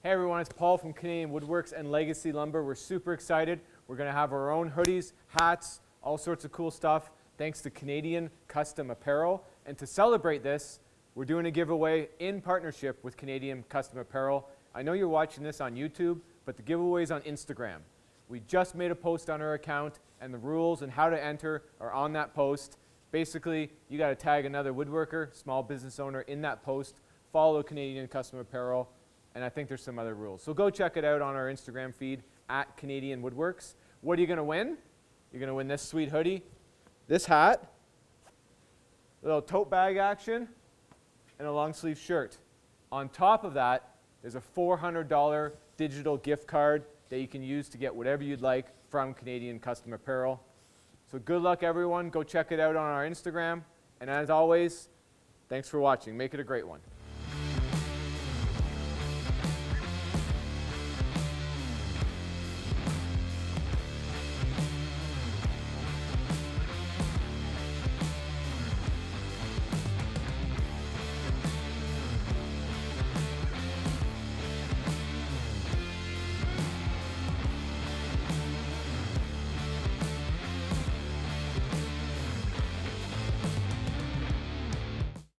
Hey everyone, it's Paul from Canadian Woodworks and Legacy Lumber. We're super excited. We're going to have our own hoodies, hats, all sorts of cool stuff thanks to Canadian Custom Apparel. And to celebrate this, we're doing a giveaway in partnership with Canadian Custom Apparel. I know you're watching this on YouTube, but the giveaway is on Instagram. We just made a post on our account, and the rules and how to enter are on that post. Basically, you got to tag another woodworker, small business owner in that post, follow Canadian Custom Apparel, and I think there's some other rules. So go check it out on our Instagram feed at Canadian Woodworks. What are you going to win? You're going to win this sweet hoodie, this hat, a little tote bag action, and a long sleeve shirt. On top of that, there's a $400 digital gift card that you can use to get whatever you'd like from Canadian Custom Apparel. So good luck everyone. Go check it out on our Instagram. And as always, thanks for watching. Make it a great one.